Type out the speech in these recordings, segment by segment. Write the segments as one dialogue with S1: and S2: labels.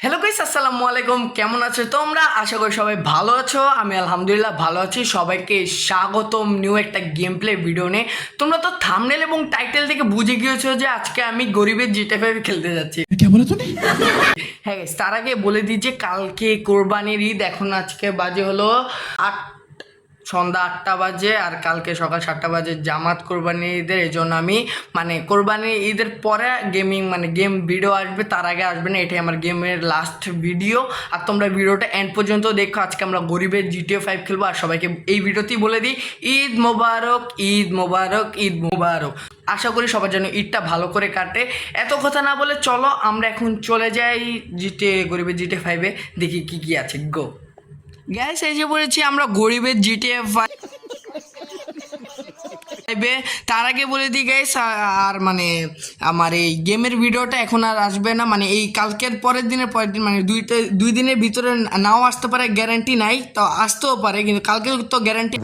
S1: Hello guys, আসসালামু আলাইকুম। কেমন আছো তোমরা? আশা করি সবাই ভালো আছো। আমি আলহামদুলিল্লাহ ভালো আছি। সবাইকে স্বাগতম নিউ একটা গেম প্লে ভিডিও নিয়ে। তোমরা তো থাম্বনেল এবং টাইটেল থেকে বুঝে গিয়েছো যে আজকে আমি গরিবের জিটিএ খেলতে যাচ্ছি। হ্যাঁ guys, তার আগে বলে দিই যে কালকে কোরবানির ঈদ। এখন আজকে বাজে হলো 8, সন্ধ্যা 8টা বাজে, আর কালকে সকাল 7টা বাজে জামাত কোরবানির ঈদের। এই জন্য আমি কোরবানির ঈদের পরে গেম ভিডিও আসবে, তার আগে আসবে না। এটাই আমার গেমের লাস্ট ভিডিও। আর তোমরা ভিডিওটা এন্ড পর্যন্ত দেখো। আজকে আমরা গরিবের জিটিএ 5 খেলবো। আর সবাইকে এই ভিডিওতেই বলে দিই ঈদ মোবারক, ঈদ মোবারক, ঈদ মোবারক। আশা করি সবার জন্য ঈদটা ভালো করে কাটে। এত কথা না বলে চলো আমরা এখন চলে যাই গরিবের জিটিএ 5-এ, দেখি কি কি আছে। গো গ্যাস, এসে পড়েছি আমরা গরিবের জিটিএ 5। তার আগে বলে দিই গাইস, আর আমার এই গেমের ভিডিওটা এখন আর আসবে না। এই কালকের পরের দিন দুই দিনের ভিতরে নাও আসতে পারে, গ্যারান্টি নাই। তো আসতেও পারে, কিন্তু কালকে তো গ্যারান্টি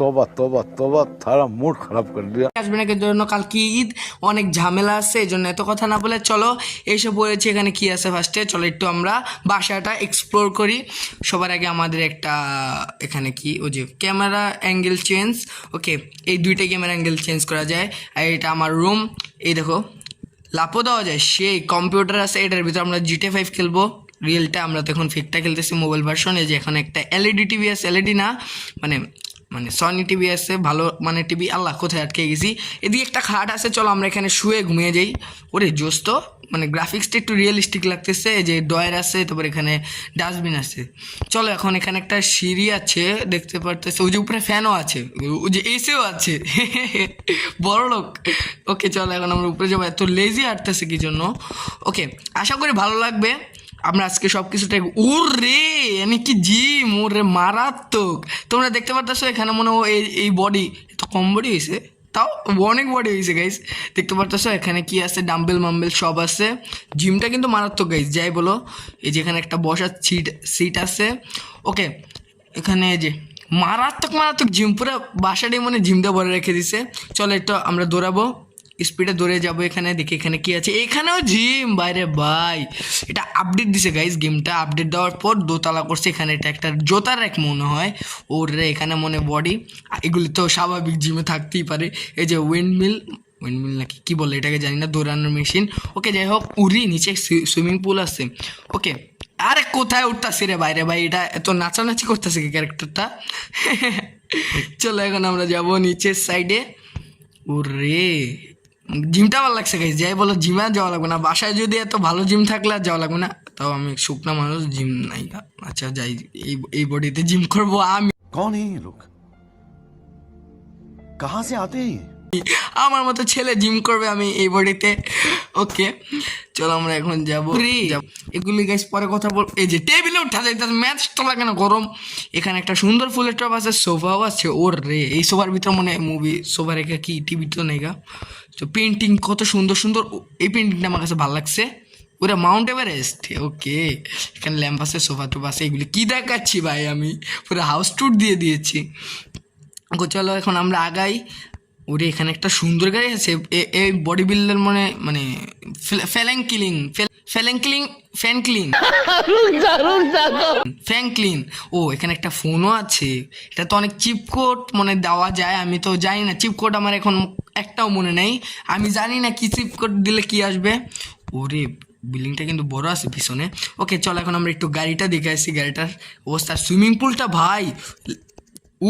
S2: तौबा तौबा तौबा थारा मूड खराब कर दिया।
S1: আসবে না। এর জন্য কালকে ঈদ, অনেক ঝামেলা আছে। এই জন্য এত কথা না বলে চলো এসে পড়েছি। এখানে কি আছে ফার্স্টে চলো একটু আমরা বাসাটা এক্সপ্লোর করি। সবার আগে আমাদের একটা এখানে কি ওই যে ক্যামেরা অ্যাঙ্গেল চেঞ্জ। ওকে, এই দুইটা ক্যামেরা অ্যাঙ্গেল চেঞ্জ করা যায়। আর এটা আমার রুম। এই দেখো লাপো দেওয়া যায়, সেই কম্পিউটার আছে। এটার ভিতরে আমরা জিটিএ 5 খেলবো। রিয়েলটা আমরা তো এখন ফেকটা খেলতেছি, মোবাইল ভার্সন। এই যে এখন একটা এলইডি টিভি আছে, এলইডি না মানে সনি টিভি আছে, ভালো টিভি। আল্লাহ, কোথায় আটকে গেছি। এদিকে একটা খাট আছে, চলো আমরা এখানে শুয়ে ঘুমিয়ে যাই। ওরে জোস তো, গ্রাফিক্সটা একটু রিয়েলিস্টিক লাগতেছে। এই যে ডয়ার আছে, তারপর এখানে ডাস্টবিন আছে। চলো এখন এখানে একটা সিঁড়ি আছে দেখতে পারতেছে, ওই যে উপরে ফ্যানও আছে, ওই যে এসিও আছে। বড় লোক। ওকে চলো এখন আমরা উপরে যাবো। এত লেজি হাঁটতেছে কি জন্য? ওকে, আশা করি ভালো লাগবে। আমরা আজকে সব কিছুটা ওরে আমি কি জিম, ওরে মারাত্মক। তোমরা দেখতে পারতেছো এখানে মনে হয় এই বডি এত কম বডি হয়েছে, তাও অনেক বডি হয়েছে গাইস। দেখতে পারতেছো এখানে কি আছে, ডাম্বেল মাম্বেল সব আছে। জিমটা কিন্তু মারাত্মক গাইস, যাই বলো। এই যে এখানে একটা বসার সিট আছে। ওকে, এখানে এই যে মারাত্মক মারাত্মক জিম, পুরো বাসাটাই জিমটা ভরে রেখে দিছে। চলো একটু আমরা দৌড়াবো, স্পিডে দৌড়ে যাবো। এখানে দেখি এখানে কি আছে, এখানেও জিম। বাইরে ভাই, এটা আপডেট দিছে গাইস। গেমটা আপডেট দেওয়ার পর দোতলা করছে। এখানে এটা একটা জোতার এক মনে হয়। ওর রে এখানে বডি, এগুলি তো স্বাভাবিক জিমে থাকতেই পারে। এই যে উইন্ডমিল নাকি কি বলে এটাকে জানি না, দৌড়ানোর মেশিন। ওকে যাই হোক, উড়ি নিচে সুইমিং পুল আছে। ওকে, আরে কোথায় উঠতাছি রে বাইরে ভাই, এটা এত নাচানাচি করতেছে কি ক্যারেক্টারটা। চলো এখন আমরা যাবো নিচের সাইডে। ওরে জিমটা ভালো লাগছে গাইস, যাই বলো জিমে আর যাওয়া লাগবে না। বাসায় যদি এত ভালো জিম থাকলে আর যাওয়া লাগবে না। তাও আমি শুকনা মানুষ, জিম নাই। আচ্ছা যাই, এই বডিতে জিম করবো আমি।
S2: कौन है ये लोग? कहाँ से आते हैं ये?
S1: আমার মতো ছেলে জিম করবে, আমি এই বডিতে। ওকে চলো আমরা এখন যাবো। এগুলি গাইস পরে কথা বল। এই যে টেবিলে উঠা যায়, ম্যাচ তো লাগে না, গরম। এখানে একটা সুন্দর ফুলের টপ আছে, সোফাও আছে। ওর রে এই সোফার ভিতরে মুভি সোফা রেখে কি টিভি তো নেই গা। তো পেন্টিং কত সুন্দর সুন্দর, এই পেন্টিংটা আমার কাছে ভালো লাগছে। ওরা মাউন্ট এভারেস্ট। ওকে, এখানে ল্যাম্প আছে, সোফা টোপ আছে। এগুলি কি দেখাচ্ছি ভাই, আমি পুরো হাউস ট্যুর দিয়ে দিয়েছি। চলো এখন আমরা আগাই। ওরে এখানে একটা সুন্দর গাড়ি আছে। এই বডি বিল্ডার ফ্র্যাঙ্কলিন। ও এখানে একটা ফোনও আছে। এটা তো অনেক চিপ কোড দেওয়া যায়, আমি তো জানি না। চিপ কোড আমার এখন একটাও মনে নেই। আমি জানি না কি চিপ কোড দিলে কি আসবে। ওরে বিল্ডিংটা কিন্তু বড় আছে পিছনে। ওকে চলো এখন আমরা একটু গাড়িটা দেখে আসি। গাড়িটার অবস্থা, সুইমিং পুলটা ভাই।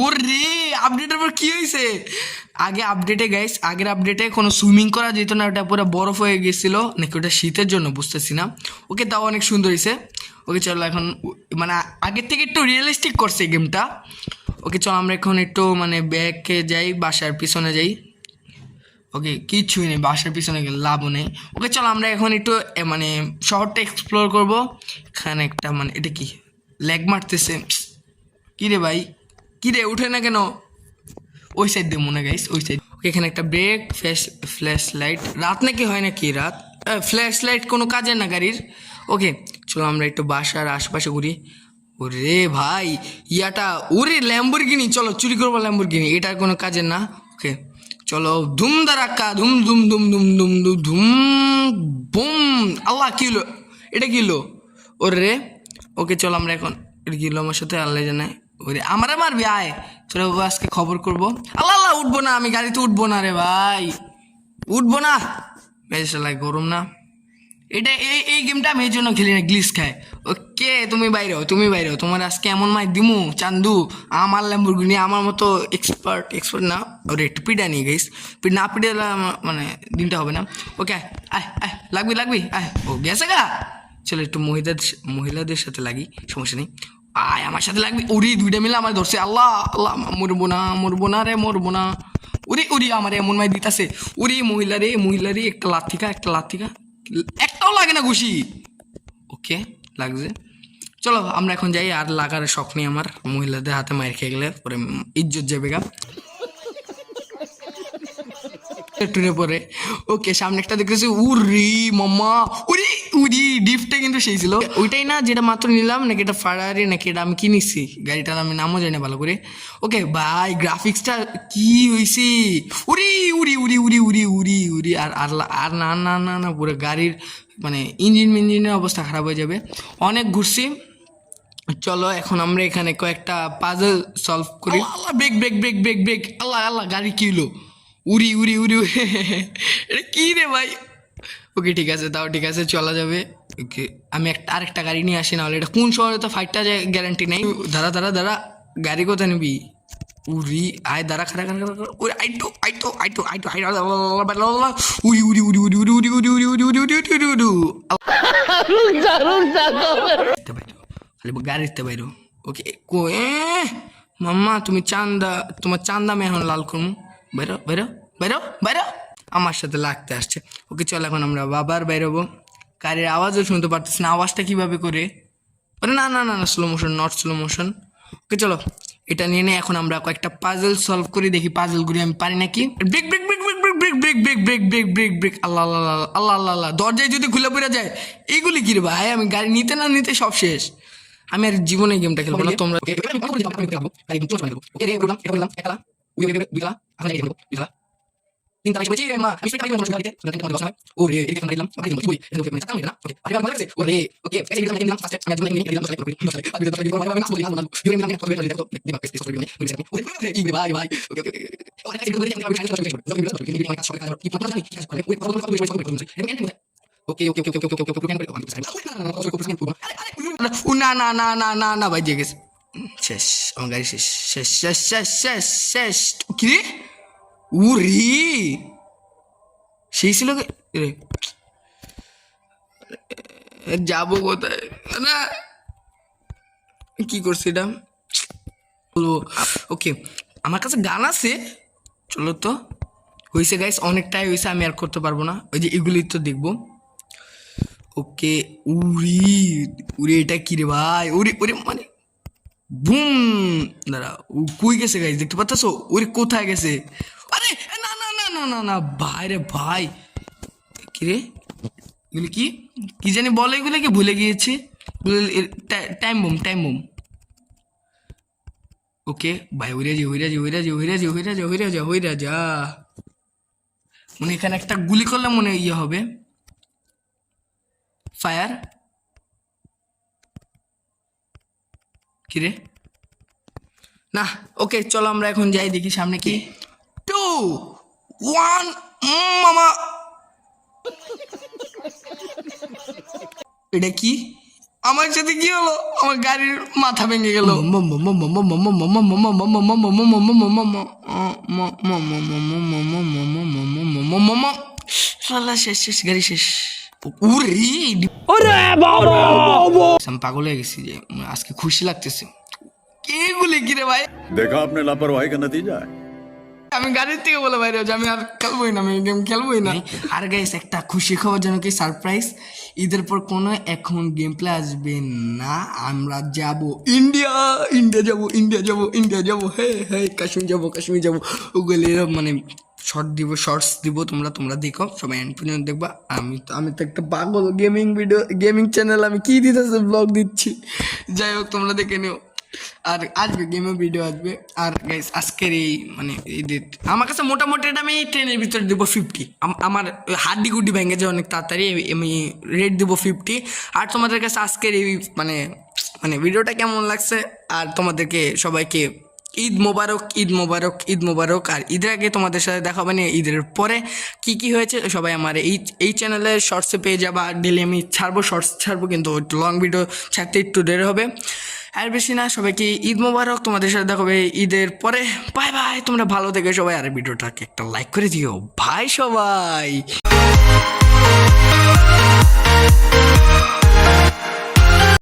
S1: ওরে আপডেটের পর কি হয়েছে, আগের আপডেটে কোনো সুইমিং করা যেত না, ওটা পুরো বরফ হয়ে গেছিল নাকি ওটা শীতের জন্য বুঝতেছি না। ওকে তাও অনেক সুন্দর হয়েছে। ওকে চলো এখন আগের থেকে একটু রিয়েলিস্টিক করছে গেমটা। ওকে চলো আমরা এখন একটু ব্যাকে যাই, বাসার পিছনে যাই। ওকে কিচ্ছুই নেই, বাসার পিছনে গেলে লাভও নেই। ওকে চলো আমরা এখন একটু শহরটা এক্সপ্লোর করবো। এখানে একটা এটা কি ল্যাগ মারতেছে, কি রে ভাই, কি রে উঠে না কেন? ওই সাইড দিয়ে মনে গাইস, ওই সাইড। ওকে এখানে একটা ব্রেক, ফ্ল্যাশ লাইট। রাত নাকি হয় নাকি রাত, ফ্ল্যাশ লাইট কোনো কাজের না গাড়ির। ওকে চলো আমরা একটু বাসার আশেপাশে ঘুরি। ওরে ভাই ইয়াটা, ওরে ল্যাম্বরগিনি, চলো চুরি করবো ল্যাম্বরগিনি, এটা কোনো কাজের না। ওকে চলো ধুম দারাক্কা, ধুম ধুম ধুম ধুম ধুম ধুম ধুম বুম। আল্লাহ কি হলো, এটা কি হলো? ওরে ওকে চলো আমরা এখন গেলো আমার সাথে আল্লাহ জানাই ওরে আমারে মারবি আয় চলো বাবা আজকে খবর করবো আল্লাহ আল্লাহ উঠবো না আমি গাড়িতে উঠবো না রে ভাই উঠবো না বেশ লাগে গরম না এটা এই গেমটা আমি এই জন্য খেলি না গ্লিচ খায় ওকে তুমি বাইরে হও তোমার আজকে এমন মাই দিমু চান্দু আমার ল্যাম্বরগিনি আমার মতো এক্সপার্ট না ওরে একটু পিটা নিয়ে গেছিস না পিটে মানে দিনটা হবে না ওকে আয় আয় লাগবি আয় ও গেছে গা চলো একটু মহিলাদের সাথে লাগি সমস্যা নেই আয় আমার সাথে লাগবি উড়ি দুইটা মিলে আমার ধরছে আল্লাহ আল্লাহ মরবো না রে উড়ি আমার এমন মাই দিতাছে উড়ি মহিলারে একটা লাথিকা একটাও লাগে না ঘুষি ওকে লাগছে চলো আমরা এখন যাই আর লাগার শখ নেই আমার মহিলাদের হাতে মায়ের খেয়ে গেলে পরে ইজ্জত যাবে গা টুনে পরে ওকে সামনে একটা দেখতেছি উরি মাম্মা উরি ডিফটা কিন্তু সেই ছিল ওইটাই না যেটা মাত্র নিলাম নাকি এটা ফারারি নাকি এটা আমি কিনেছি গাড়িটার আমি নামও জানি না ভালো করে ওকে ভাই গ্রাফিক্সটা কি হয়েছে উরি আর না পুরো গাড়ির মানে ইঞ্জিনের অবস্থা খারাপ হয়ে যাবে অনেক ঘুরছি চলো এখন আমরা এখানে কয়েকটা পাজল সলভ করি আল্লাহ ব্রেক আল্লাহ গাড়ি কি হলো উড়ি এটা কি রে ভাই ওকে ঠিক আছে তাও ঠিক আছে চলা যাবে ওকে আমি আরেকটা গাড়ি নিয়ে আসি না হলে এটা কোন শহরে তো ফাইটটা যায় গ্যারান্টি নেই দাঁড়া গাড়ি কোথায় নিবি উড়ি আয় দাঁড়া খারা উড়ি আইটো খালি গাড়িতে বাইরো ওকে মাম্মা তোমার চান্দা আমি এখন লাল করবো বাইরো আমার সাথে লাগতে আসছে ওকে চল এখন আমরা বাবার বাইরবো গাড়ির আওয়াজও শুনতে পারতেছি না আওয়াজটা কিভাবে করে না স্লো মোশন ওকে চলো এটা নিয়ে এখন আমরা কয়েকটা পাজল সলভ করি দেখি পাজলগুলি আমি পারি নাকি ব্রেক আল্লাহ দরজায় যদি খুলে পড়ে যায় এইগুলি কি রে ভাই আমি গাড়ি নিতে না নিতে সব শেষ আমি আর জীবনে গেমটা খেলবো না তোমরা না ভাই দিয়ে গেছে শেষ আমার গাড়ি শেষ কি রে উরি সেই ছিল রে যাবো কোথায় না কি করছি এটা বলবো ওকে আমার কাছে গান আছে চলো তো হয়েছে গাইস অনেকটাই হয়েছে আমি আর করতে পারবো না ওই যে এগুলি তো দেখবো ওকে উড়ি এটা কি রে ভাই ওরে মানে বুম দাঁড়া কই গেছে গাইস দেখতে পাচ্ছো ওরে কোথায় গেছে আরে না ভাই রে ভাই কি রে এগুলি কি জানি বলে এগুলো কি ভুলে গিয়েছি টাইম বোম ওকে ভাই হইরা যা মনে এখানে একটা গুলি করলে মনে ইয়ে হবে ফায়ার কি রে না ওকে চলো আমরা এখন যাই দেখি সামনে কি 2 1 মামা এটা কি আমার সাথে কি হলো আমার গাড়ির মাথা ভেঙে গেল শেষ গাড়ি শেষ আমি পাগল হয়ে গেছি যে আজকে খুশি লাগতেছে এগুলি কি রে ভাই
S2: देखा आपने लापरवाही का नतीजा है
S1: আমি গাড়ির থেকে বলে বাইরে যে আমি আর খেলবোই না আমি গেম খেলবোই না আর গাইস একটা খুশি খবর যেন কি সারপ্রাইজ ঈদের পর কোনো এখন গেম প্লে আসবে না আমরা যাব ইন্ডিয়া যাব হে কাশ্মীর যাব ওগুলি মানে শর্টস দিব তোমরা দেখো সবাই এন্ড পর্যন্ত দেখবা আমি তো একটা পাগল গেমিং চ্যানেল আমি কি দিতেছি ব্লগ দিচ্ছি যাই হোক তোমরা দেখে নিও আর আসবে গেমে ভিডিও আসবে। আর গাইস আজকের এই মানে ঈদের আমার কাছে মোটামুটি এটা আমি ট্রেনের ভিতরে দেবো 50। আমার হাড্ডি গুড্ডি ভেঙে যায় অনেক তাড়াতাড়ি, আমি রেট দেবো 50। আর তোমাদের কাছে আজকের এই মানে মানে ভিডিওটা কেমন লাগছে, আর তোমাদেরকে সবাইকে ঈদ মোবারক, ঈদ মোবারক, ঈদ মোবারক। আর ঈদের আগে তোমাদের সাথে দেখা হবে না, ঈদের পরে কি কি হয়েছে সবাই আমার এই চ্যানেলে শর্টসে পেয়ে যাবা। ডেলি আমি ছাড়বো, শর্টস ছাড়বো, কিন্তু লং ভিডিও ছাড়তে একটু দেরি হবে। আর বেশি না, সবাইকে ঈদ মোবারক, তোমাদের সাথে দেখা হবে ঈদের পরে। বাই বাই, তোমরা ভালো থেকে সবাই, আর ভিডিওটাকে একটা লাইক করে দিও ভাই সবাই।